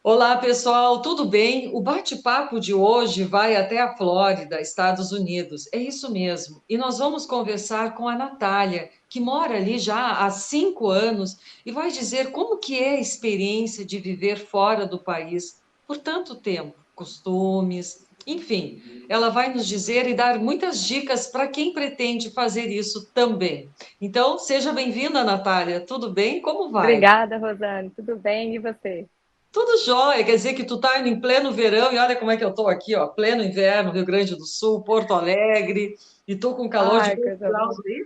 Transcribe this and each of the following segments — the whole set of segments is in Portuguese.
Olá, pessoal, tudo bem? O bate-papo de hoje vai até a Flórida, Estados Unidos. É isso mesmo. E nós vamos conversar com a Natália, que mora ali já há 5 anos e vai dizer como que é a experiência de viver fora do país por tanto tempo, costumes, enfim. Ela vai nos dizer e dar muitas dicas para quem pretende fazer isso também. Então, seja bem-vinda, Natália. Tudo bem? Como vai? Obrigada, Rosane. Tudo bem? E você? Tudo jóia, quer dizer que tu tá indo em pleno verão e olha como é que eu tô aqui, ó, pleno inverno, Rio Grande do Sul, Porto Alegre, e tô com calor de Ai, quantos coisa graus boa. aí?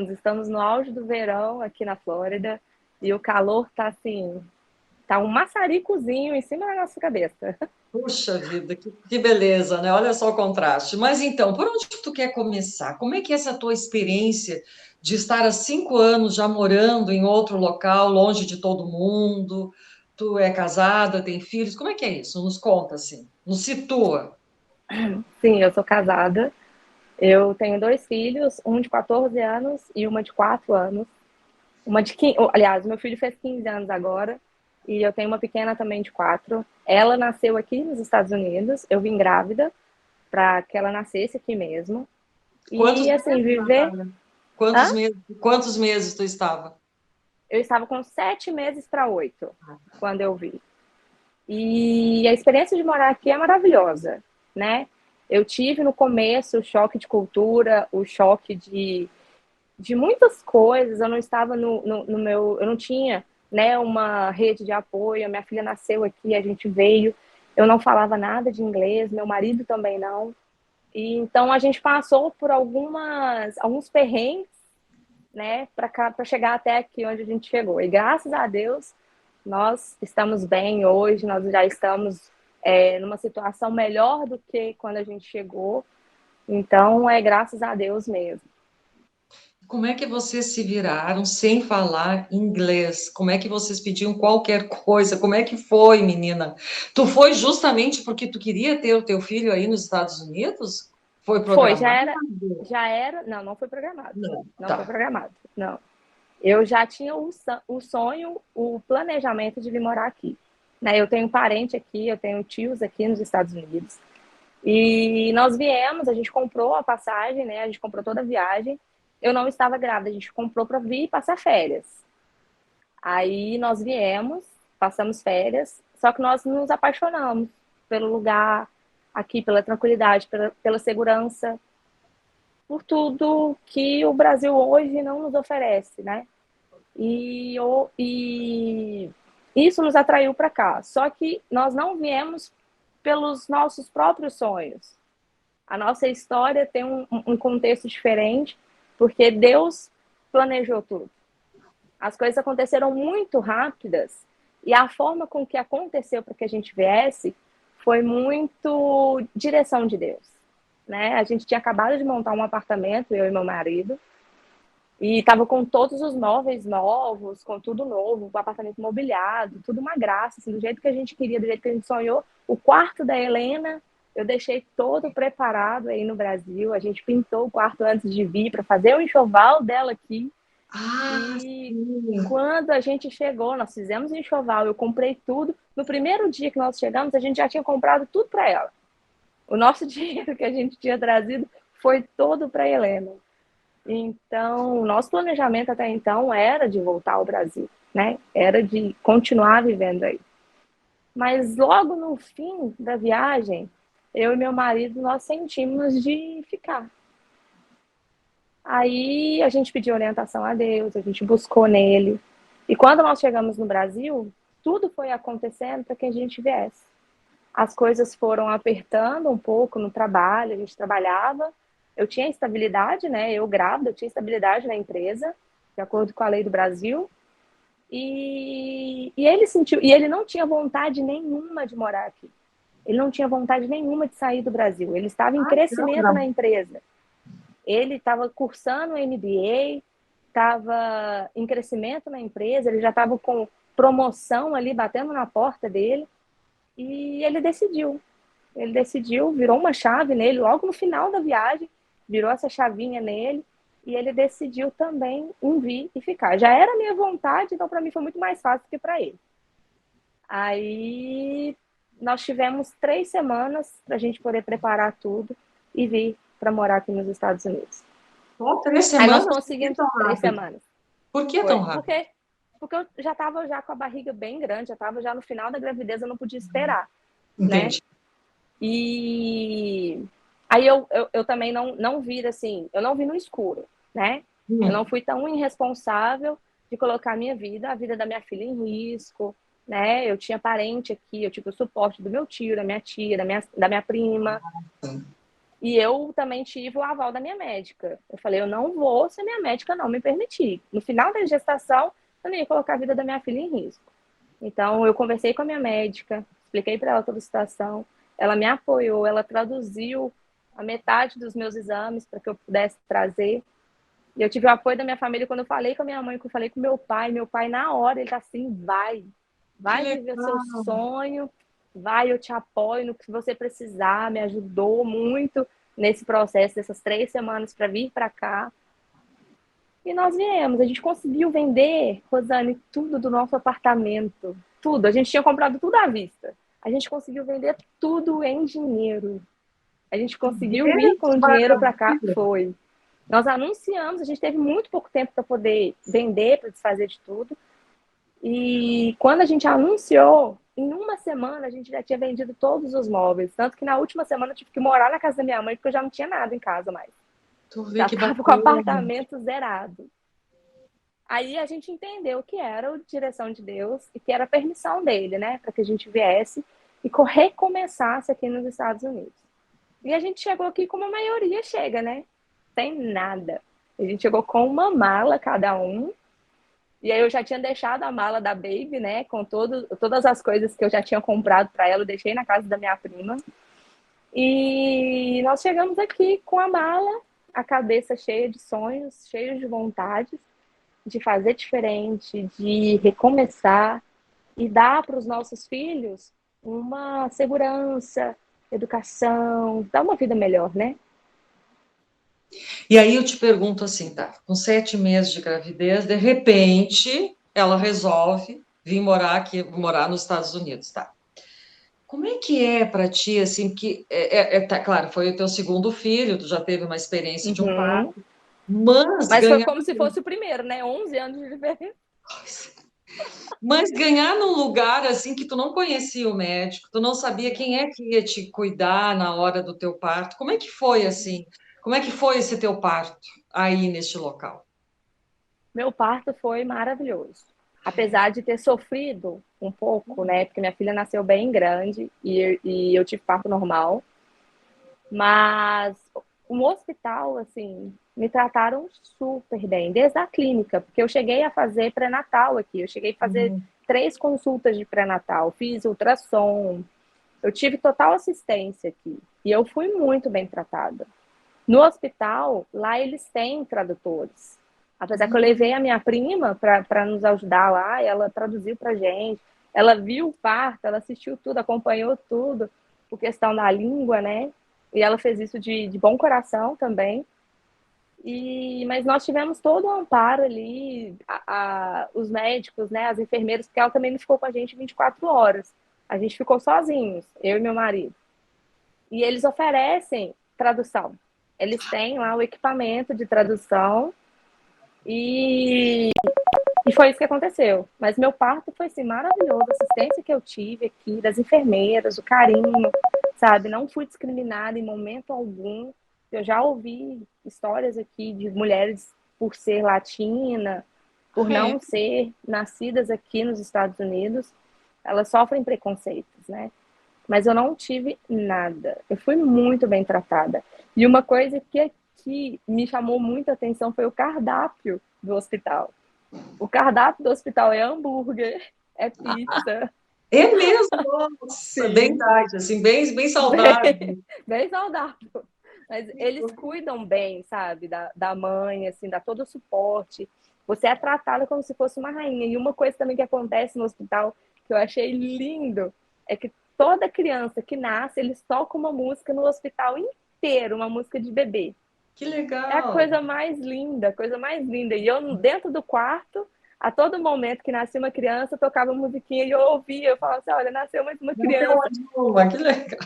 Estamos no auge do verão aqui na Flórida e o calor tá assim, tá um maçaricozinho em cima da nossa cabeça. Puxa vida, que beleza, né? Olha só o contraste. Mas então, por onde que tu quer começar? Como é que é essa tua experiência de estar há 5 anos já morando em outro local, longe de todo mundo? Tu é casada, tem filhos? Como é que é isso? Nos conta assim, nos situa. Sim, eu sou casada. Eu tenho dois filhos, um de 14 anos e uma de 4 anos. Uma de 15, aliás, meu filho fez 15 anos agora e eu tenho uma pequena também de 4. Ela nasceu aqui nos Estados Unidos. Eu vim grávida para que ela nascesse aqui mesmo. Quantos E assim, meses, viver. Natália? Hã? Quantos meses tu estava? Eu estava com 7 meses para 8 quando eu vi. E a experiência de morar aqui é maravilhosa, né? Eu tive no começo o choque de cultura, o choque de muitas coisas. Eu não estava no meu. Eu não tinha, né, uma rede de apoio. A minha filha nasceu aqui, a gente veio. Eu não falava nada de inglês, meu marido também não. E então a gente passou por alguns perrengues, né, para chegar até aqui onde a gente chegou. E graças a Deus, nós estamos bem hoje, nós já estamos numa situação melhor do que quando a gente chegou. Então, é graças a Deus mesmo. Como é que vocês se viraram sem falar inglês? Como é que vocês pediam qualquer coisa? Como é que foi, menina? Tu foi justamente porque tu queria ter o teu filho aí nos Estados Unidos? Foi Foi, programado? não, não foi programado. Não, Não foi tá. programado, não. Eu já tinha o sonho, o planejamento de vir morar aqui. Né? Eu tenho parente aqui, eu tenho tios aqui nos Estados Unidos. E nós viemos, a gente comprou a passagem, né? A gente comprou toda a viagem. Eu não estava grávida, a gente comprou para vir passar férias. Aí nós viemos, passamos férias, só que nós nos apaixonamos pelo lugar aqui, pela tranquilidade, pela segurança, por tudo que o Brasil hoje não nos oferece, né? E isso nos atraiu para cá. Só que nós não viemos pelos nossos próprios sonhos. A nossa história tem um contexto diferente, porque Deus planejou tudo. As coisas aconteceram muito rápidas e a forma com que aconteceu para que a gente viesse foi muito direção de Deus. Né? A gente tinha acabado de montar um apartamento, eu e meu marido, e estava com todos os móveis novos, com tudo novo, o apartamento mobiliado, tudo uma graça, assim, do jeito que a gente queria, do jeito que a gente sonhou. O quarto da Helena, eu deixei todo preparado aí no Brasil. A gente pintou o quarto antes de vir para fazer o enxoval dela aqui. Ah, E sim. quando a gente chegou, nós fizemos o enxoval, eu comprei tudo. No primeiro dia que nós chegamos, a gente já tinha comprado tudo para ela. O nosso dinheiro que a gente tinha trazido foi todo para Helena. Então, o nosso planejamento até então era de voltar ao Brasil, né? Era de continuar vivendo aí. Mas logo no fim da viagem, eu e meu marido nós sentimos de ficar. Aí a gente pediu orientação a Deus, a gente buscou nele. E quando nós chegamos no Brasil, tudo foi acontecendo para que a gente viesse. As coisas foram apertando um pouco no trabalho, a gente trabalhava. Eu tinha estabilidade, né? Eu grávida, eu tinha estabilidade na empresa, de acordo com a lei do Brasil. E ele sentiu, e ele não tinha vontade nenhuma de morar aqui. Ele não tinha vontade nenhuma de sair do Brasil. Ele estava em crescimento na Caramba. empresa. Ele estava cursando o MBA, estava em crescimento na empresa, ele já estava com promoção ali batendo na porta dele. E ele decidiu. Ele decidiu, virou uma chave nele logo no final da viagem, virou essa chavinha nele e ele decidiu também em vir e ficar. Já era a minha vontade, então para mim foi muito mais fácil que para ele. Aí nós tivemos 3 semanas para a gente poder preparar tudo e vir para morar aqui nos Estados Unidos. Só três Aí nós semanas? Por que conseguimos tão 3 rápido? semanas. Por que tão Foi. rápido? Porque eu já estava já com a barriga bem grande, já estava já no final da gravidez, eu não podia esperar, né? Entendi. E aí eu também não vi assim, eu não vi no escuro, né? Eu não Hum. fui tão irresponsável de colocar a vida da minha filha em risco, né? Eu tinha parente aqui, eu tive o suporte do meu tio, da minha tia, da minha prima. E eu também tive o aval da minha médica. Eu falei, eu não vou se a minha médica não me permitir. No final da gestação, eu não ia colocar a vida da minha filha em risco. Então, eu conversei com a minha médica, expliquei para ela toda a situação. Ela me apoiou, ela traduziu a metade dos meus exames para que eu pudesse trazer. E eu tive o apoio da minha família quando eu falei com a minha mãe, quando eu falei com meu pai. Meu pai, na hora, ele tá assim, Que vai viver o seu legal. sonho, vai, eu te apoio no que você precisar. Me ajudou muito nesse processo dessas 3 semanas para vir para cá. E nós viemos, a gente conseguiu vender, Rosane, tudo do nosso apartamento. Tudo. A gente tinha comprado tudo à vista. A gente conseguiu vender tudo em dinheiro. A gente conseguiu vir com o dinheiro para cá. Maravilha. Foi. Nós anunciamos, a gente teve muito pouco tempo para poder vender, para desfazer de tudo. E quando a gente anunciou, em uma semana a gente já tinha vendido todos os móveis. Tanto que na última semana eu tive que morar na casa da minha mãe, porque eu já não tinha nada em casa mais. Tu vê Já que estava com o bacana. apartamento zerado. Aí a gente entendeu que era a direção de Deus e que era a permissão dele, né? Para que a gente viesse e recomeçasse aqui nos Estados Unidos. E a gente chegou aqui como a maioria chega, né? Sem nada. A gente chegou com uma mala cada um. E aí eu já tinha deixado a mala da Baby, né? Com todas as coisas que eu já tinha comprado para ela, eu deixei na casa da minha prima. E nós chegamos aqui com a mala, a cabeça cheia de sonhos, cheia de vontades, de fazer diferente, de recomeçar e dar para os nossos filhos uma segurança, educação, dar uma vida melhor, né? E aí eu te pergunto assim, tá? Com 7 meses de gravidez, de repente, ela resolve vir morar aqui, morar nos Estados Unidos, tá? Como é que é para ti, assim, que tá, claro, foi o teu segundo filho, tu já teve uma experiência de um Uhum. parto, mas Mas foi ganhar, como se fosse o primeiro, né? 11 anos de diferença. mas ganhar num lugar assim que tu não conhecia o médico, tu não sabia quem é que ia te cuidar na hora do teu parto. Como é que foi assim? Como é que foi esse teu parto aí neste local? Meu parto foi maravilhoso. Apesar de ter sofrido um pouco, né? Porque minha filha nasceu bem grande e eu tive parto normal. Mas no hospital, assim, me trataram super bem, desde a clínica, porque eu cheguei a fazer pré-natal aqui. Eu cheguei a fazer Uhum. 3 consultas de pré-natal, fiz ultrassom, eu tive total assistência aqui. E eu fui muito bem tratada. No hospital, lá eles têm tradutores. Apesar que eu levei a minha prima para nos ajudar lá, ela traduziu para gente. Ela viu o parto, ela assistiu tudo, acompanhou tudo, por questão da língua, né? E ela fez isso de bom coração também. Mas nós tivemos todo o amparo ali, os médicos, né, as enfermeiras, porque ela também não ficou com a gente 24 horas. A gente ficou sozinhos, eu e meu marido. E eles oferecem tradução. Eles têm lá o equipamento de tradução e foi isso que aconteceu. Mas meu parto foi assim, maravilhoso. A assistência que eu tive aqui, das enfermeiras, o carinho, sabe? Não fui discriminada em momento algum. Eu já ouvi histórias aqui de mulheres por ser latina, por É. não ser nascidas aqui nos Estados Unidos, elas sofrem preconceitos, né? Mas eu não tive nada. Eu fui muito bem tratada. E uma coisa que aqui me chamou muita atenção foi o cardápio do hospital. O cardápio do hospital é hambúrguer, é pizza. É mesmo, nossa, bem Sim, diet, assim, bem saudável. bem, bem saudável. Mas eles cuidam bem, sabe, da mãe, assim, dá todo o suporte. Você é tratada como se fosse uma rainha. E uma coisa também que acontece no hospital, que eu achei lindo, é que toda criança que nasce, eles tocam uma música no hospital inteiro, uma música de bebê. Que É a legal. coisa mais linda, a coisa mais linda. E eu dentro do quarto, A todo momento que nascia uma criança, tocava musiquinha e eu ouvia, eu falava assim, olha, nasceu mais uma Não tem criança. uma, que legal.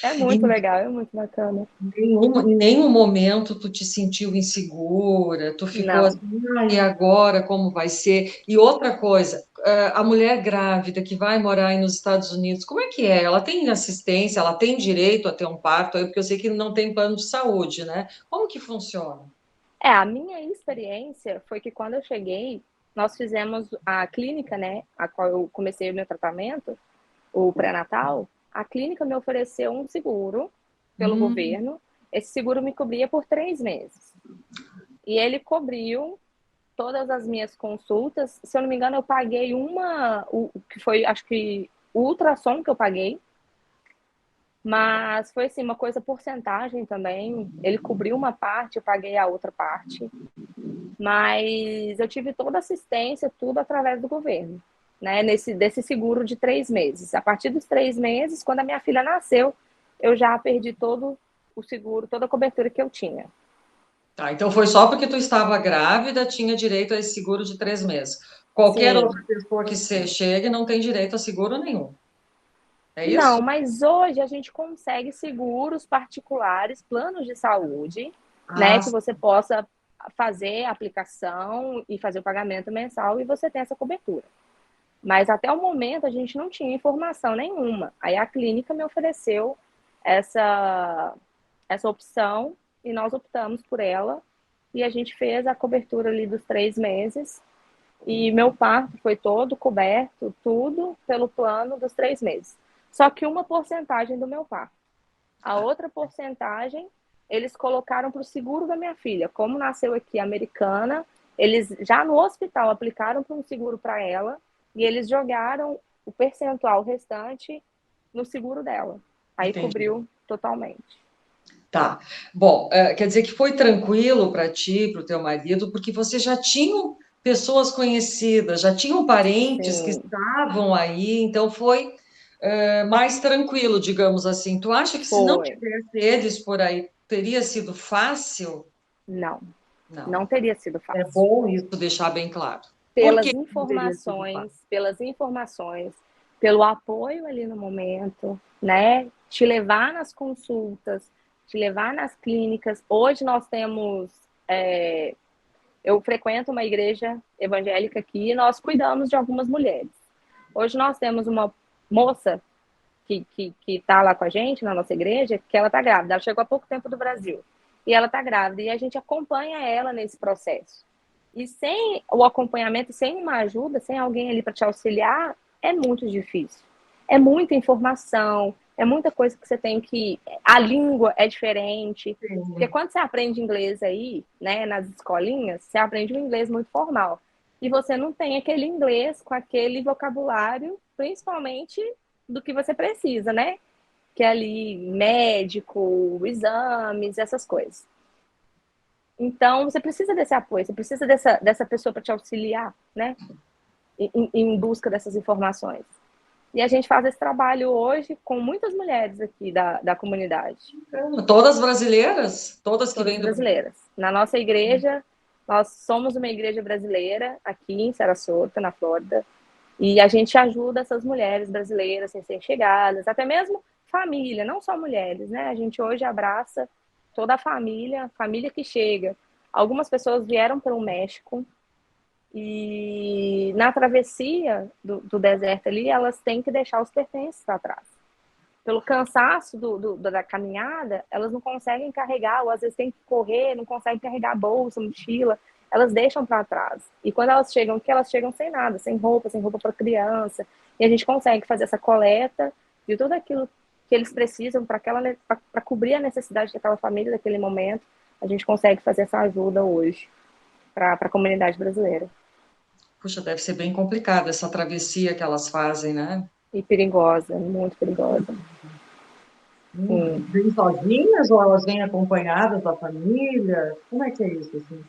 É muito legal, é muito bacana. Em nenhum momento tu te sentiu insegura, tu ficou assim, Não. e agora como vai ser? E outra coisa, a mulher grávida que vai morar aí nos Estados Unidos, como é que é? Ela tem assistência, ela tem direito a ter um parto aí, porque eu sei que não tem plano de saúde, né? Como que funciona? A minha experiência foi que quando eu cheguei, nós fizemos a clínica, né, a qual eu comecei o meu tratamento, o pré-natal, a clínica me ofereceu um seguro pelo Hum, governo. Esse seguro me cobria por 3 meses. E ele cobriu todas as minhas consultas. Se eu não me engano, eu paguei o que foi, acho que o ultrassom que eu paguei, mas foi assim, uma coisa porcentagem também. Ele cobriu uma parte, eu paguei a outra parte. Mas eu tive toda a assistência, tudo através do governo, né? Desse seguro de 3 meses. A partir dos 3 meses, quando a minha filha nasceu, eu já perdi todo o seguro, toda a cobertura que eu tinha. tá, então foi só porque tu estava grávida, tinha direito a esse seguro de 3 meses. Qualquer outra Sim. pessoa que chegue não tem direito a seguro nenhum. É Não, isso? mas hoje a gente consegue seguros particulares, planos de saúde, né, Ah, que você possa fazer a aplicação e fazer o pagamento mensal e você tem essa cobertura. Mas até o momento a gente não tinha informação nenhuma. Aí a clínica me ofereceu essa, essa opção e nós optamos por ela. E a gente fez a cobertura ali dos 3 meses. E meu parto foi todo coberto, tudo pelo plano dos 3 meses. Só que uma porcentagem do meu parto. A outra porcentagem eles colocaram para o seguro da minha filha. Como nasceu aqui americana, eles já no hospital aplicaram para um seguro para ela e eles jogaram o percentual restante no seguro dela. Aí entendi. cobriu totalmente. Tá. Bom, quer dizer que foi tranquilo para ti, para o teu marido, porque vocês já tinham pessoas conhecidas, já tinham parentes que Sim, estavam aí, então foi mais tranquilo, digamos assim. Tu acha que se não foi. tivesse eles por aí, teria sido fácil? Não, Não. não teria sido É fácil. bom isso deixar bem claro. Por que não teria sido fácil? Pelas informações, pelo apoio ali no momento, né? Te levar nas consultas, te levar nas clínicas. Hoje nós temos, eu frequento uma igreja evangélica aqui e nós cuidamos de algumas mulheres. Hoje nós temos uma moça que está lá com a gente na nossa igreja, que ela está grávida. Ela chegou há pouco tempo do Brasil e ela está grávida e a gente acompanha ela nesse processo. E sem o acompanhamento, sem uma ajuda, sem alguém ali para te auxiliar, é muito difícil. É muita informação, é muita coisa que você tem que. A língua é diferente. Porque Sim, quando você aprende inglês aí, né, nas escolinhas, você aprende um inglês muito formal. E você não tem aquele inglês com aquele vocabulário, principalmente do que você precisa, né? Que é ali médico, exames, essas coisas. Então, você precisa desse apoio, você precisa dessa pessoa para te auxiliar, né? Em busca dessas informações. E a gente faz esse trabalho hoje com muitas mulheres aqui da comunidade, todas brasileiras? Todas que todas vêm do Brasil? brasileiras. Na nossa igreja, nós somos uma igreja brasileira aqui em Sarasota, na Flórida, e a gente ajuda essas mulheres brasileiras recém-chegadas, até mesmo família, não só mulheres, né? A gente hoje abraça toda a família que chega. Algumas pessoas vieram pelo México e na travessia do deserto ali, elas têm que deixar os pertences para trás. Pelo cansaço da caminhada, elas não conseguem carregar, ou às vezes tem que correr, não conseguem carregar a bolsa, mochila, elas deixam para trás. E quando elas chegam aqui, elas chegam sem nada, sem roupa para criança. E a gente consegue fazer essa coleta de tudo aquilo que eles precisam para cobrir a necessidade daquela família, daquele momento. A gente consegue fazer essa ajuda hoje para a comunidade brasileira. Puxa, deve ser bem complicado essa travessia que elas fazem, né? E perigosa, muito perigosa. Sim. Vêm sozinhas ou elas vêm acompanhadas da família? Como é que é isso, assim?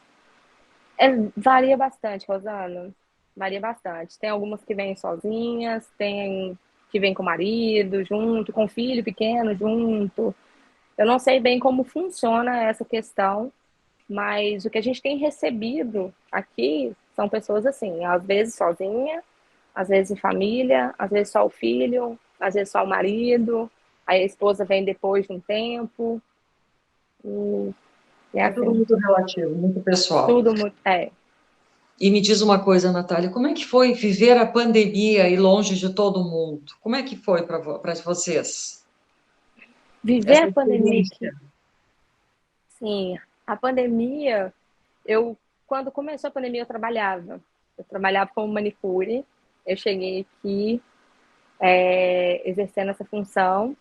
Varia bastante, Rosana. Varia bastante. Tem algumas que vêm sozinhas, tem que vêm com o marido junto, com o filho pequeno junto. Eu não sei bem como funciona essa questão, mas o que a gente tem recebido aqui são pessoas assim, às vezes sozinha, às vezes em família, às vezes só o filho, às vezes só o marido, aí a esposa vem depois de um tempo, e é É tudo assim, muito relativo, muito pessoal. tudo muito. É. E me diz uma coisa, Natália, como é que foi viver a pandemia e longe de todo mundo? Como é que foi para vocês Viver essa a pandemia, experiência? sim, a pandemia, eu, quando começou a pandemia, eu trabalhava como manicure, eu cheguei aqui exercendo essa função,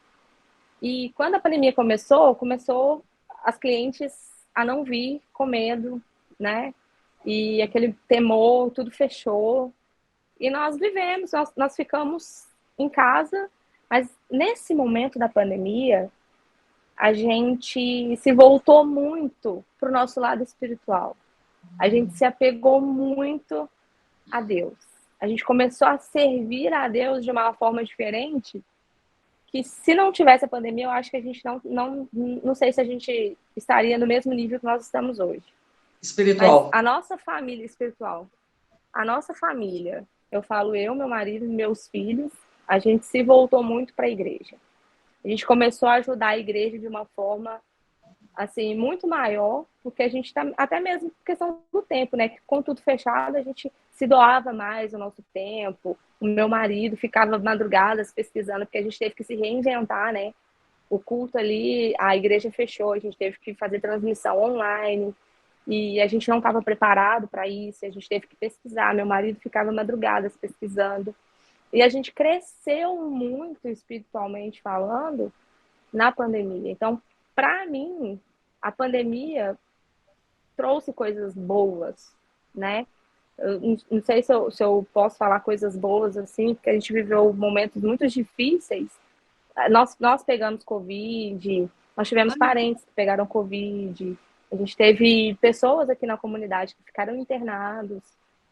e quando a pandemia começou as clientes a não vir com medo, né? E aquele temor, tudo fechou. E nós vivemos, nós ficamos em casa, mas nesse momento da pandemia, a gente se voltou muito para o nosso lado espiritual. A gente se apegou muito a Deus. A gente começou a servir a Deus de uma forma diferente que se não tivesse a pandemia, eu acho que a gente não sei se a gente estaria no mesmo nível que nós estamos hoje. Mas Espiritual. a nossa família espiritual, a nossa família, eu falo eu, meu marido, meus filhos, a gente se voltou muito para a igreja. A gente começou a ajudar a igreja de uma forma assim muito maior, porque a gente está até mesmo por questão do tempo, né? Que com tudo fechado a gente se doava mais o nosso tempo. O meu marido ficava madrugadas pesquisando, porque a gente teve que se reinventar, né? O culto ali, a igreja fechou, a gente teve que fazer transmissão online e a gente não estava preparado para isso, a gente teve que pesquisar. Meu marido ficava madrugadas pesquisando e a gente cresceu muito espiritualmente falando na pandemia. Então, para mim, a pandemia trouxe coisas boas, né? Eu não sei se eu posso falar coisas boas assim, porque a gente viveu momentos muito difíceis. Nós pegamos Covid, nós tivemos parentes que pegaram Covid, a gente teve pessoas aqui na comunidade que ficaram internados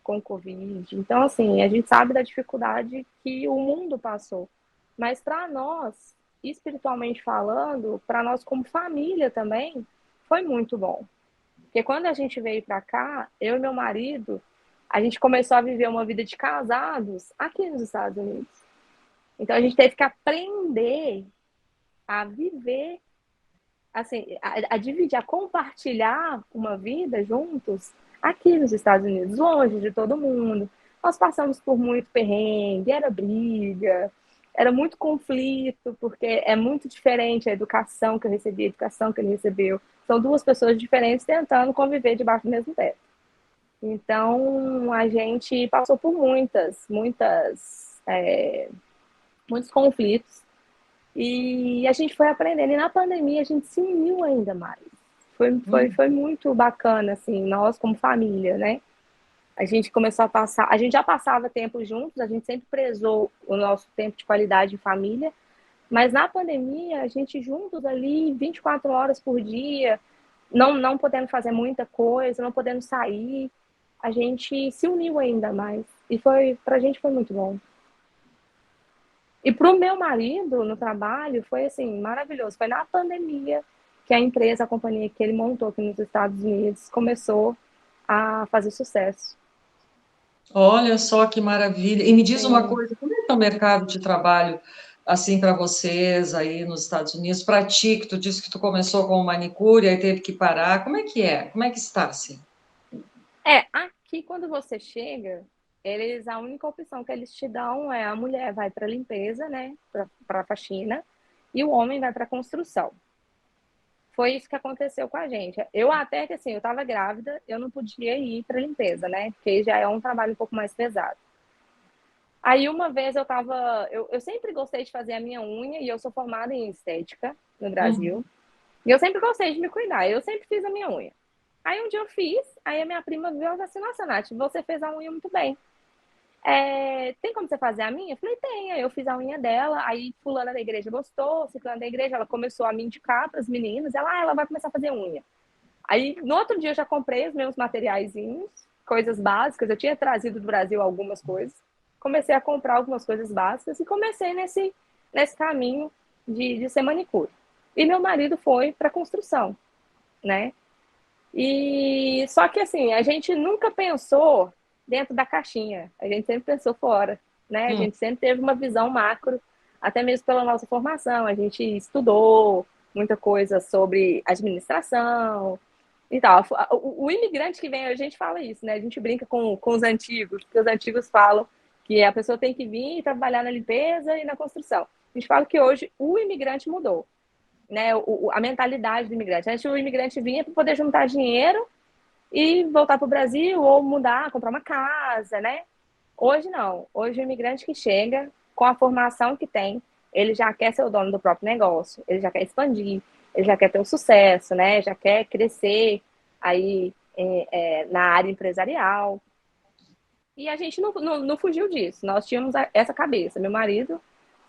com Covid. Então, assim, a gente sabe da dificuldade que o mundo passou. Mas para nós, espiritualmente falando, para nós como família também, foi muito bom. Porque quando a gente veio para cá, eu e meu marido, a gente começou a viver uma vida de casados aqui nos Estados Unidos. Então a gente teve que aprender a viver, assim, a dividir, a compartilhar uma vida juntos aqui nos Estados Unidos, longe de todo mundo. Nós passamos por muito perrengue, era briga, era muito conflito, porque é muito diferente a educação que eu recebi, a educação que ele recebeu. São duas pessoas diferentes tentando conviver debaixo do mesmo teto. Então, a gente passou por muitos conflitos. E a gente foi aprendendo. E na pandemia a gente se uniu ainda mais. Foi muito bacana, assim, nós como família, né? A gente começou a passar. A gente já passava tempo juntos, a gente sempre prezou o nosso tempo de qualidade em família. Mas na pandemia, a gente juntos ali 24 horas por dia, não podendo fazer muita coisa, não podendo sair, a gente se uniu ainda mais. E pra gente foi muito bom. E para o meu marido, no trabalho, foi assim, maravilhoso. Foi na pandemia que a empresa, a companhia que ele montou aqui nos Estados Unidos, começou a fazer sucesso. Olha só que maravilha. E me diz uma Sim. coisa, como é que é o mercado de trabalho assim para vocês aí nos Estados Unidos? Para ti, que tu disse que tu começou com manicure, aí teve que parar. Como é que é? Como é que está assim? Aqui quando você chega, a única opção que eles te dão é a mulher vai para limpeza, né, para faxina, e o homem vai para construção. Foi isso que aconteceu com a gente. Eu até que assim, eu estava grávida, eu não podia ir para limpeza, né? Porque já é um trabalho um pouco mais pesado. Aí uma vez eu sempre gostei de fazer a minha unha e eu sou formada em estética no Uhum. Brasil. E eu sempre gostei de me cuidar, eu sempre fiz a minha unha. Aí um dia eu fiz, aí a minha prima viu e falou assim, nossa, Nath, você fez a unha muito bem. Tem como você fazer a minha? Eu falei, tem. Aí eu fiz a unha dela, aí fulana da igreja gostou, ciclana da igreja, ela começou a me indicar para as meninas, ela vai começar a fazer unha. Aí no outro dia eu já comprei os meus materiaizinhos, coisas básicas, eu tinha trazido do Brasil algumas coisas, comecei a comprar algumas coisas básicas e comecei nesse caminho de ser manicure. E meu marido foi para construção, né? E só que assim, a gente nunca pensou dentro da caixinha, a gente sempre pensou fora, né? A Hum. gente sempre teve uma visão macro, até mesmo pela nossa formação, a gente estudou muita coisa sobre administração e tal. O imigrante que vem, a gente fala isso, né? A gente brinca com os antigos, porque os antigos falam que a pessoa tem que vir e trabalhar na limpeza e na construção. A gente fala que hoje o imigrante mudou, né? A mentalidade do imigrante. Antes o imigrante vinha para poder juntar dinheiro e voltar para o Brasil ou mudar, comprar uma casa, né? Hoje não. Hoje o imigrante que chega, com a formação que tem, ele já quer ser o dono do próprio negócio, ele já quer expandir, ele já quer ter um sucesso, né? Já quer crescer aí na área empresarial. E a gente não fugiu disso. Nós tínhamos essa cabeça. Meu marido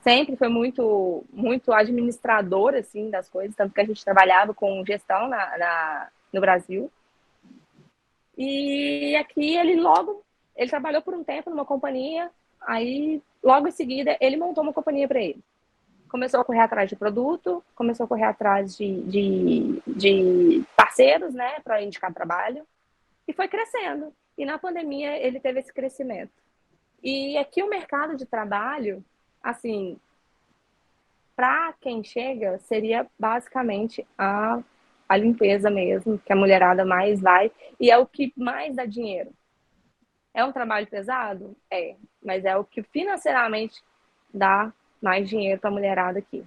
sempre foi muito administrador assim das coisas, tanto que a gente trabalhava com gestão no Brasil. E aqui ele trabalhou por um tempo numa companhia, aí logo em seguida ele montou uma companhia para ele. Começou a correr atrás de produto, começou a correr atrás de parceiros, né, para indicar trabalho, e foi crescendo. E na pandemia ele teve esse crescimento. E aqui o mercado de trabalho, assim, para quem chega, seria basicamente a limpeza mesmo, que a mulherada mais vai, e é o que mais dá dinheiro. É um trabalho pesado? É, mas é o que financeiramente dá mais dinheiro para a mulherada aqui.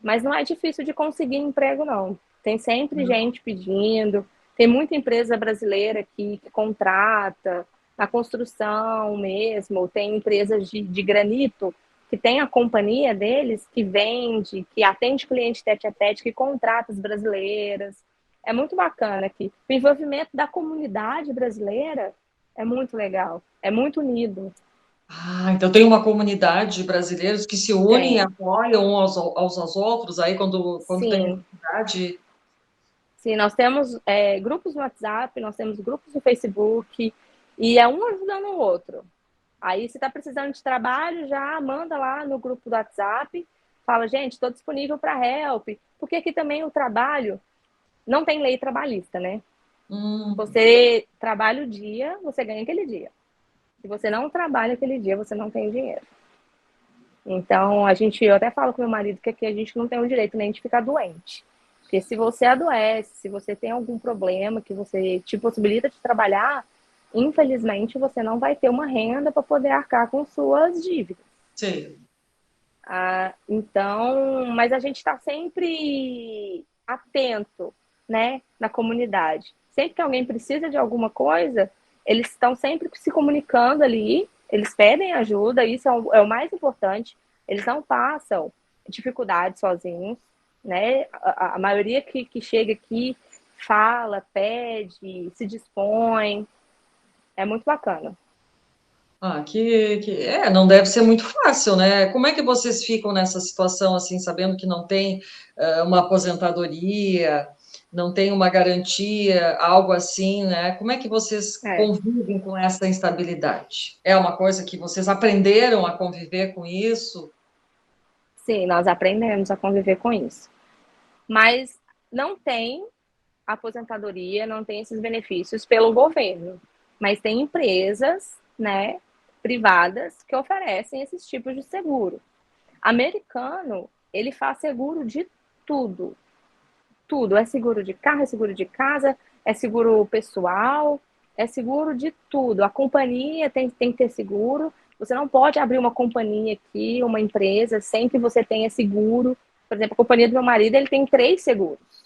Mas não é difícil de conseguir emprego, não. Tem sempre gente pedindo, tem muita empresa brasileira aqui que contrata, na construção mesmo, tem empresas de granito que tem a companhia deles que vende, que atende cliente tete a tete, que contrata as brasileiras. É muito bacana aqui. O envolvimento da comunidade brasileira é muito legal, é muito unido. Ah, então tem uma comunidade de brasileiros que se unem e Tem, apoiam aos outros aí quando tem sim. necessidade. Sim, nós temos grupos no WhatsApp, nós temos grupos no Facebook, e é um ajudando o outro. Aí, se está precisando de trabalho, já manda lá no grupo do WhatsApp, fala, gente, estou disponível para help, porque aqui também o trabalho não tem lei trabalhista, né? Hum. Você trabalha o dia, você ganha aquele dia. Se você não trabalha aquele dia, você não tem dinheiro. Então, eu até falo com meu marido que aqui a gente não tem o direito nem de ficar doente. Porque se você adoece, se você tem algum problema que você te possibilita de trabalhar, infelizmente você não vai ter uma renda para poder arcar com suas dívidas. Sim. Então, mas a gente está sempre atento, né, na comunidade. Sempre que alguém precisa de alguma coisa, eles estão sempre se comunicando ali, eles pedem ajuda, isso é o mais importante. Eles não passam dificuldade sozinhos, né? A maioria que chega aqui fala, pede, se dispõe. É muito bacana. Ah, não deve ser muito fácil, né? Como é que vocês ficam nessa situação, assim, sabendo que não tem uma aposentadoria, não tem uma garantia, algo assim, né? Como é que vocês É. convivem com essa instabilidade? É uma coisa que vocês aprenderam a conviver com isso? Sim, nós aprendemos a conviver com isso. Mas não tem aposentadoria, não tem esses benefícios pelo governo. Mas tem empresas, né, privadas que oferecem esses tipos de seguro. Americano, ele faz seguro de tudo. Tudo. É seguro de carro, é seguro de casa, é seguro pessoal, é seguro de tudo. A companhia tem que ter seguro. Você não pode abrir uma companhia aqui, uma empresa, sem que você tenha seguro. Por exemplo, a companhia do meu marido, ele tem 3 seguros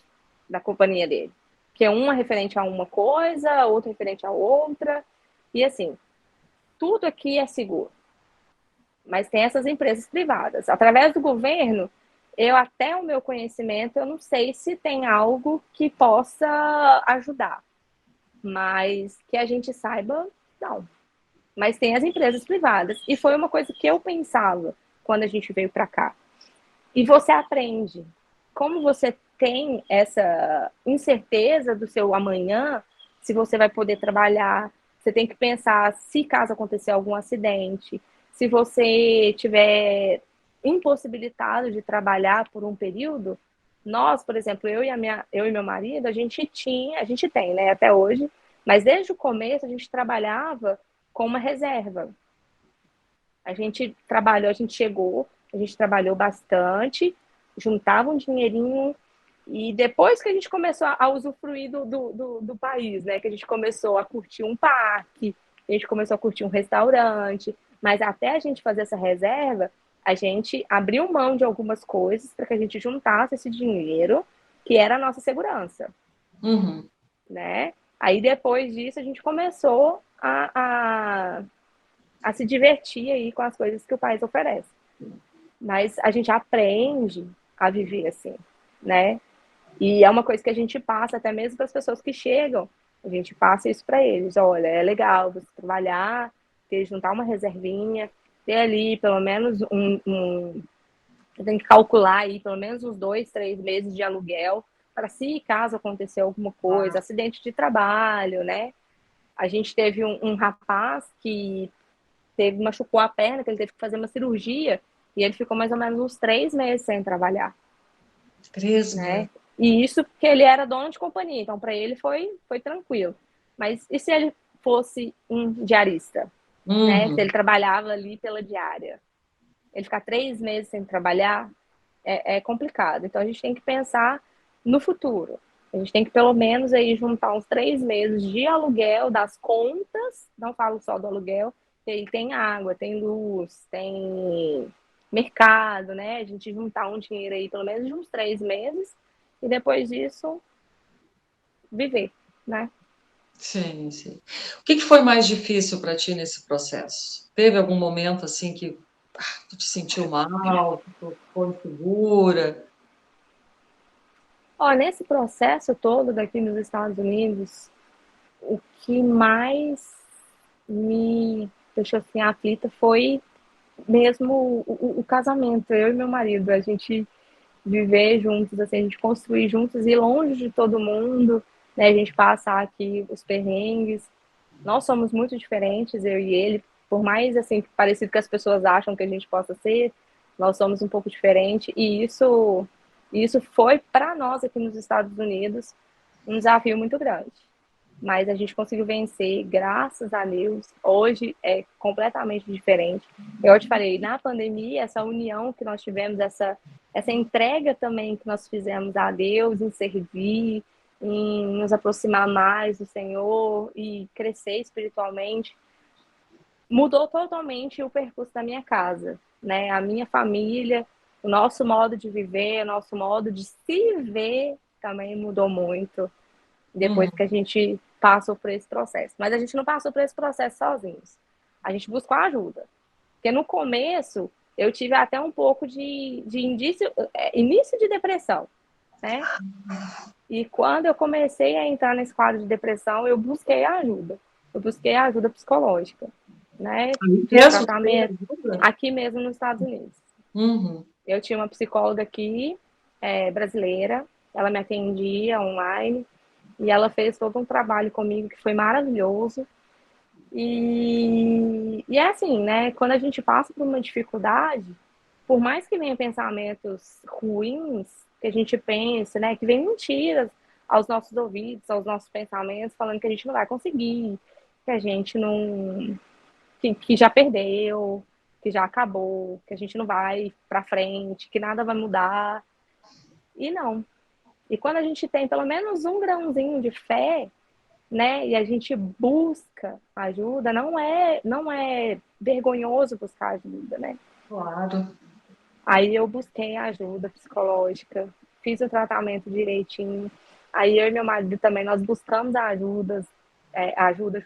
da companhia dele. Que é uma referente a uma coisa, outra referente a outra. E assim, tudo aqui é seguro. Mas tem essas empresas privadas. Através do governo, até o meu conhecimento, eu não sei se tem algo que possa ajudar. Mas que a gente saiba, não. Mas tem as empresas privadas. E foi uma coisa que eu pensava quando a gente veio para cá. E você aprende. Como você tem essa incerteza do seu amanhã, se você vai poder trabalhar, você tem que pensar se caso acontecer algum acidente, se você tiver impossibilitado de trabalhar por um período. Nós, por exemplo, eu e meu marido, a gente tem, né, até hoje, mas desde o começo a gente trabalhava com uma reserva. A gente trabalhou, a gente chegou, a gente trabalhou bastante, juntava um dinheirinho, e depois que a gente começou a usufruir do país, né? Que a gente começou a curtir um parque, a gente começou a curtir um restaurante, mas até a gente fazer essa reserva, a gente abriu mão de algumas coisas para que a gente juntasse esse dinheiro, que era a nossa segurança, Uhum. né? Aí depois disso a gente começou a se divertir aí com as coisas que o país oferece. Mas a gente aprende a viver assim, né? E é uma coisa que a gente passa até mesmo para as pessoas que chegam. A gente passa isso para eles. Olha, é legal você trabalhar, ter, juntar uma reservinha, ter ali pelo menos você tem que calcular aí pelo menos uns 2, 3 meses de aluguel para se caso acontecer alguma coisa, acidente de trabalho, né? A gente teve um rapaz que machucou a perna, que ele teve que fazer uma cirurgia e ele ficou mais ou menos uns 3 meses sem trabalhar, 3 meses. né? E isso porque ele era dono de companhia, então para ele foi tranquilo. Mas e se ele fosse um diarista, né? Se Uhum. ele trabalhava ali pela diária, ele ficar 3 meses sem trabalhar é complicado. Então a gente tem que pensar no futuro. A gente tem que pelo menos aí juntar uns 3 meses de aluguel das contas, não falo só do aluguel, que aí tem água, tem luz, tem mercado, né? A gente juntar um dinheiro aí pelo menos de uns 3 meses e depois disso viver, né? Sim, sim. O que que foi mais difícil para ti nesse processo? Teve algum momento assim que tu te sentiu mal, tu ficou insegura? Ó, nesse processo todo daqui nos Estados Unidos, o que mais me deixou assim aflita foi mesmo o casamento, eu e meu marido, a gente viver juntos, assim, a gente construir juntos e longe de todo mundo, né? A gente passar aqui os perrengues. Nós somos muito diferentes, eu e ele, por mais assim parecido que as pessoas acham que a gente possa ser, nós somos um pouco diferente e isso foi para nós aqui nos Estados Unidos um desafio muito grande. Mas a gente conseguiu vencer, graças a Deus. Hoje é completamente diferente. Eu te falei, na pandemia, essa união que nós tivemos, essa entrega também que nós fizemos a Deus em servir, em nos aproximar mais do Senhor e crescer espiritualmente, mudou totalmente o percurso da minha casa, né? A minha família, o nosso modo de viver, o nosso modo de se ver também mudou muito depois Uhum. que a gente passou por esse processo. Mas a gente não passou por esse processo sozinhos. A gente buscou ajuda. Porque no começo eu tive até um pouco de início de depressão, né? E quando eu comecei a entrar nesse quadro de depressão, eu busquei ajuda. Eu busquei ajuda psicológica, né? Aí Fiz mesmo tu tem tratamento ajuda? aqui mesmo nos Estados Unidos. Uhum. Eu tinha uma psicóloga aqui, brasileira, ela me atendia online e ela fez todo um trabalho comigo que foi maravilhoso. E é assim, né? Quando a gente passa por uma dificuldade, por mais que venham pensamentos ruins, que a gente pense, né? Que vem mentiras aos nossos ouvidos, aos nossos pensamentos, falando que a gente não vai conseguir, que a gente não. Que já perdeu, que já acabou, que a gente não vai para frente, que nada vai mudar. E não. E quando a gente tem pelo menos um grãozinho de fé, né, e a gente busca ajuda, não é vergonhoso buscar ajuda, né? Claro. Aí eu busquei ajuda psicológica, fiz o tratamento direitinho. Aí eu e meu marido também nós buscamos ajuda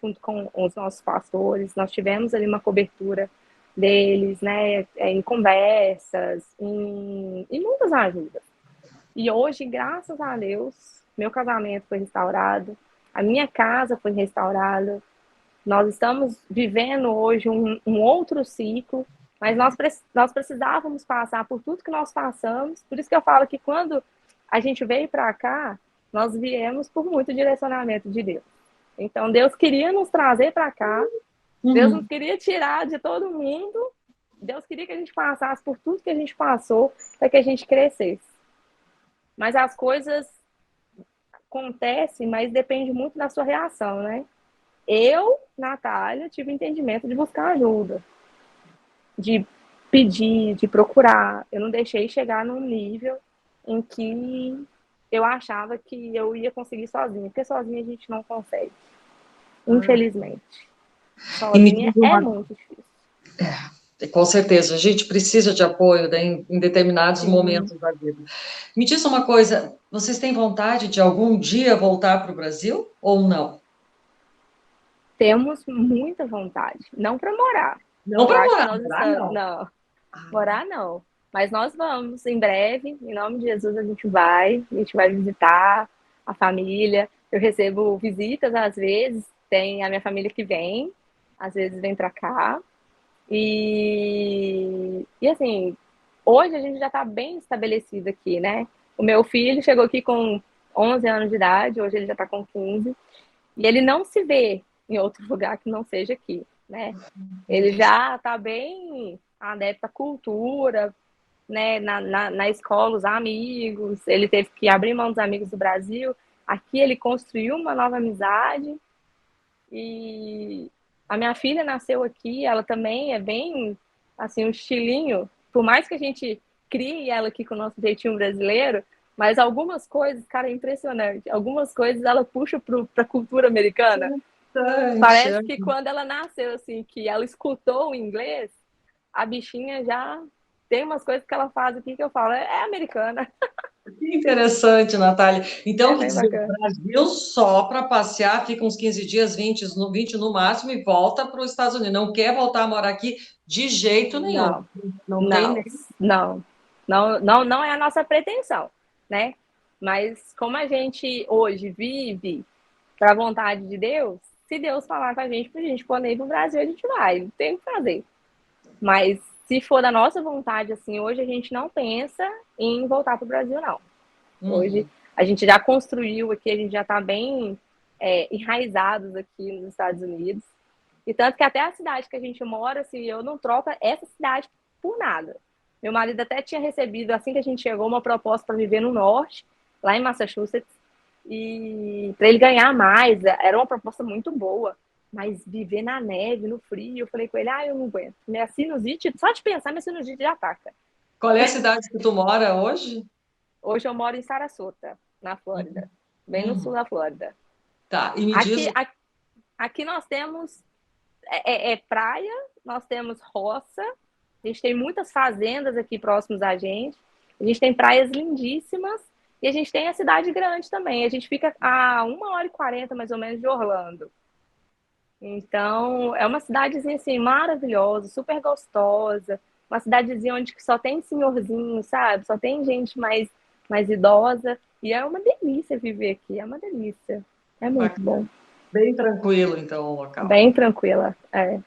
junto com os nossos pastores. Nós tivemos ali uma cobertura deles, né, em conversas, em muitas ajudas. E hoje, graças a Deus, meu casamento foi restaurado, a minha casa foi restaurada. Nós estamos vivendo hoje um outro ciclo, mas nós precisávamos passar por tudo que nós passamos. Por isso que eu falo que quando a gente veio para cá, nós viemos por muito direcionamento de Deus. Então, Deus queria nos trazer para cá, Deus nos Uhum. queria tirar de todo mundo, Deus queria que a gente passasse por tudo que a gente passou para que a gente crescesse. Mas as coisas acontecem, mas depende muito da sua reação, né? eu, Natália, tive o entendimento de buscar ajuda, de pedir, de procurar. Eu não deixei chegar num nível em que eu achava que eu ia conseguir sozinha, porque sozinha a gente não consegue, Ah. infelizmente. E me Sozinha diz é uma muito difícil. Com certeza, a gente precisa de apoio, né, em determinados Sim. momentos da vida. Me diz uma coisa, vocês têm vontade de algum dia voltar para o Brasil ou não? Temos muita vontade. Não para morar. Não Eu para acho que morar, nós morar estamos. não. Não, Ah, morar não. Mas nós vamos, em breve, em nome de Jesus, a gente vai visitar a família. Eu recebo visitas às vezes, tem a minha família que vem, às vezes vem para cá. E assim, hoje a gente já está bem estabelecido aqui, né? O meu filho chegou aqui com 11 anos de idade, hoje ele já está com 15, e ele não se vê em outro lugar que não seja aqui, né? Ele entendi. já está bem adepto à cultura, né? Na escola, os amigos, ele teve que abrir mão dos amigos do Brasil. Aqui ele construiu uma nova amizade e a minha filha nasceu aqui, ela também é bem, assim, um estilinho, por mais que a gente crie ela aqui com o nosso jeitinho brasileiro, mas algumas coisas, cara, é impressionante. Algumas coisas ela puxa para a cultura americana. Parece que Interessante. quando ela nasceu, assim, que ela escutou o inglês, a bichinha já tem umas coisas que ela faz aqui que eu falo, é americana. Que interessante, Natália. É Então, quer bem dizer, o bacana. Brasil só para passear, fica uns 15 dias, 20 no máximo, e volta para os Estados Unidos. Não quer voltar a morar aqui de jeito nenhum. Não, Não tem não, nem. não, não é a nossa pretensão, né? Mas como a gente hoje vive para a vontade de Deus, se Deus falar com a gente para a gente poder ir para o Brasil, a gente vai, não tem o que fazer. Mas se for da nossa vontade, assim, hoje a gente não pensa em voltar para o Brasil, não. Hoje Uhum. a gente já construiu aqui, a gente já está bem enraizados aqui nos Estados Unidos. E tanto que até a cidade que a gente mora, assim, eu não troco essa cidade por nada. Meu marido até tinha recebido, assim que a gente chegou, uma proposta para viver no norte, lá em Massachusetts, e para ele ganhar mais, era uma proposta muito boa. Mas viver na neve, no frio, eu falei com ele, eu não aguento. Minha sinusite, só de pensar, minha sinusite já ataca. Qual é a cidade que tu mora hoje? Hoje eu moro em Sarasota, na Flórida, bem no sul Uhum. da Flórida. Tá, e me diz. Aqui, aqui nós temos praia, nós temos roça, a gente tem muitas fazendas aqui próximos a gente tem praias lindíssimas e a gente tem a cidade grande também. A gente fica a 1h40 mais ou menos de Orlando. Então, é uma cidadezinha assim maravilhosa, super gostosa, uma cidadezinha onde só tem senhorzinho, sabe? Só tem gente mais idosa e é uma delícia viver aqui, é uma delícia. É muito bom, Bem tranquilo, então, o local. bem tranquila. É.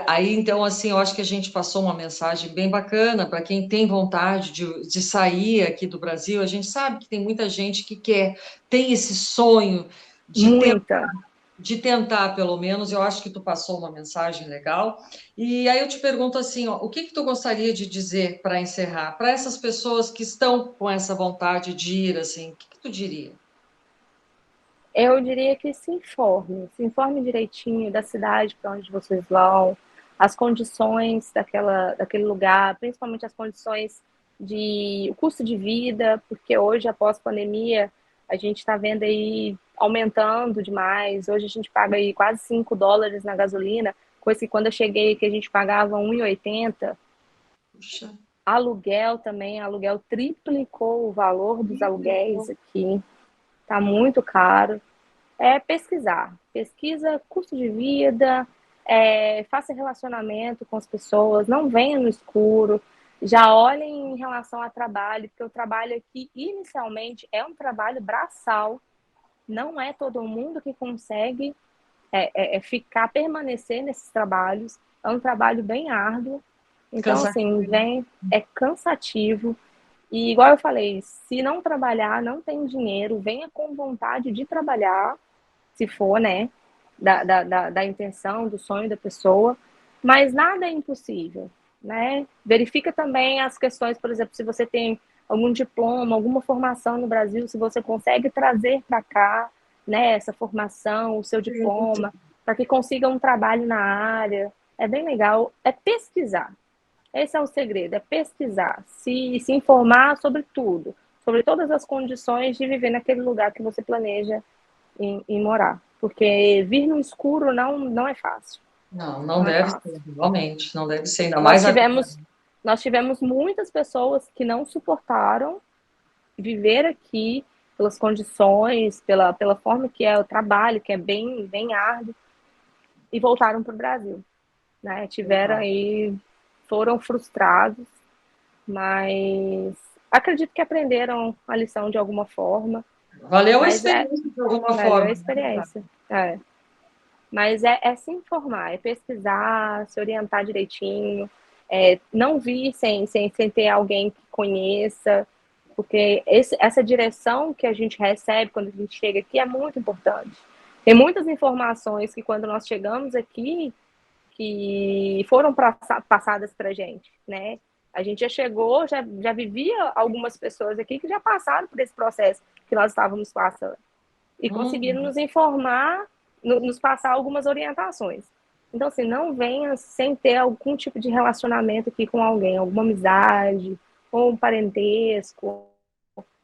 Aí, então, assim, eu acho que a gente passou uma mensagem bem bacana para quem tem vontade de sair aqui do Brasil. A gente sabe que tem muita gente que quer, tem esse sonho de ter, Muita. de tentar, pelo menos. Eu acho que tu passou uma mensagem legal. E aí eu te pergunto assim, ó, o que que tu gostaria de dizer para encerrar? Para essas pessoas que estão com essa vontade de ir, assim, o que que tu diria? Eu diria que se informe direitinho da cidade para onde vocês vão, as condições daquele lugar, principalmente as condições de o custo de vida, porque hoje, após pandemia, a gente está vendo aí aumentando demais. Hoje a gente paga aí quase US$ 5 na gasolina, coisa que quando eu cheguei que a gente pagava 1,80. Puxa, Aluguel também, aluguel triplicou o valor dos aluguéis aqui, tá muito caro. É pesquisar. Pesquisa custo de vida, faça relacionamento com as pessoas, não venha no escuro, já olhem em relação a trabalho, porque o trabalho aqui, inicialmente, é um trabalho braçal, não é todo mundo que consegue ficar, permanecer nesses trabalhos, é um trabalho bem árduo, então, assim, cansativo. é cansativo, e igual eu falei, se não trabalhar, não tem dinheiro, venha com vontade de trabalhar, se for, né, da intenção, do sonho da pessoa, mas nada é impossível, né? Verifica também as questões, por exemplo, se você tem algum diploma, alguma formação no Brasil, se você consegue trazer para cá, né, essa formação, o seu diploma. para que consigam um trabalho na área. É bem legal, é pesquisar. Esse é o segredo, é pesquisar, se informar sobre tudo, sobre todas as condições de viver naquele lugar que você planeja em morar. Porque vir no escuro não é fácil. Não, não Não é deve fácil. ser, realmente, não deve ser, ainda Nós mais agora. tivemos, nós tivemos muitas pessoas que não suportaram viver aqui pelas condições, pela forma que é o trabalho, que é bem árduo, e voltaram para o Brasil. Né? Tiveram aí, foram frustrados, mas acredito que aprenderam a lição de alguma forma. Valeu a Mas experiência de alguma valeu a forma. experiência. Mas é se informar, é pesquisar, se orientar direitinho, não vir sem ter alguém que conheça, porque essa direção que a gente recebe quando a gente chega aqui é muito importante. Tem muitas informações que quando nós chegamos aqui, que foram passadas para a gente, né? A gente já chegou, já vivia algumas pessoas aqui que já passaram por esse processo que nós estávamos passando e conseguiram nos informar, nos passar algumas orientações. Então, assim, não venha sem ter algum tipo de relacionamento aqui com alguém, alguma amizade, ou um parentesco.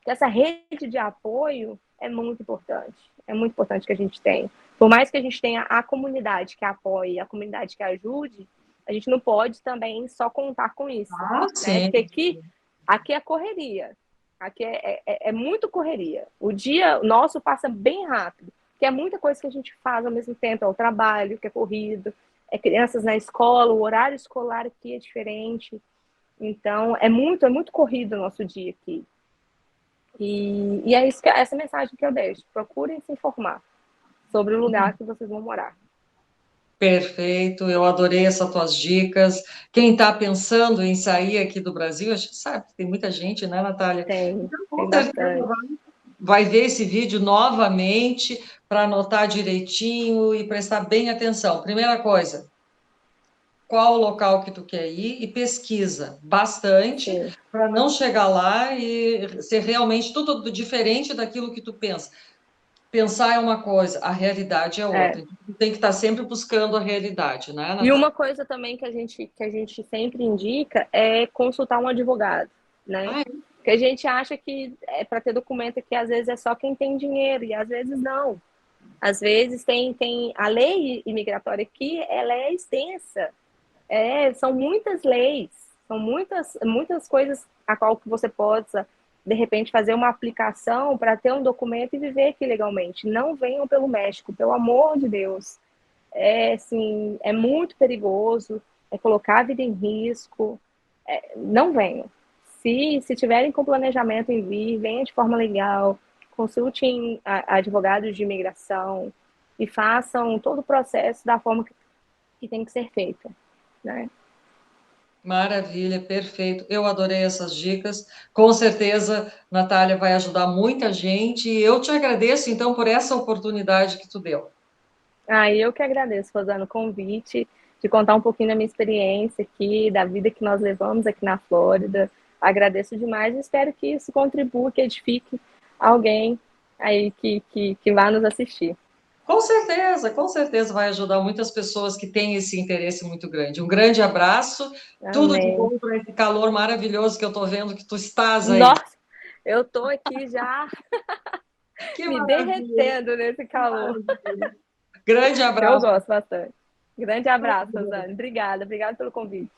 Essa rede de apoio é muito importante. É muito importante que a gente tenha. Por mais que a gente tenha a comunidade que apoie, a comunidade que ajude, a gente não pode também só contar com isso. Ah, Né? sim. Porque aqui é correria. Aqui é muito correria. O dia nosso passa bem rápido, porque é muita coisa que a gente faz ao mesmo tempo. É o trabalho, que é corrido, é crianças na escola, o horário escolar aqui é diferente. Então, é muito corrido o nosso dia aqui. E é isso essa mensagem que eu deixo. Procurem se informar sobre o lugar que vocês vão morar. Perfeito, eu adorei essas tuas dicas. Quem está pensando em sair aqui do Brasil, a gente sabe que tem muita gente, né, Natália? Então, com Tem certeza bastante. vai ver esse vídeo novamente para anotar direitinho e prestar bem atenção. Primeira coisa, qual o local que tu quer ir e pesquisa bastante Sim. para não chegar lá e ser realmente tudo diferente daquilo que tu pensa. Pensar é uma coisa, a realidade é outra. É. Então, tu tem que estar sempre buscando a realidade, né, E uma Natália? coisa também que a gente sempre indica é consultar um advogado, né? Ah, Porque a gente acha que é para ter documento que às vezes é só quem tem dinheiro, e às vezes não. Às vezes tem a lei imigratória aqui, ela é extensa. São muitas leis, são muitas coisas a qual que você possa, de repente, fazer uma aplicação para ter um documento e viver aqui legalmente. Não venham pelo México, pelo amor de Deus. Assim, é muito perigoso, é colocar a vida em risco. Não venham. Se tiverem com planejamento em vir, venham de forma legal, consultem advogados de imigração e façam todo o processo da forma que tem que ser feita, né? maravilha, perfeito. Eu adorei essas dicas. Com certeza, Natália vai ajudar muita gente. E eu te agradeço, então, por essa oportunidade que tu deu. Eu que agradeço, Rosana, o convite de contar um pouquinho da minha experiência aqui, da vida que nós levamos aqui na Flórida. Agradeço demais e espero que isso contribua, que edifique alguém aí que vá nos assistir. Com certeza vai ajudar muitas pessoas que têm esse interesse muito grande. Um grande abraço, tudo de Amém. bom para esse calor maravilhoso que eu estou vendo que tu estás aí. Nossa, eu tô aqui já Que me maravilha! derretendo nesse Que calor. maravilha. Grande Eu abraço. gosto bastante. Grande abraço, Rosana. Obrigada pelo convite.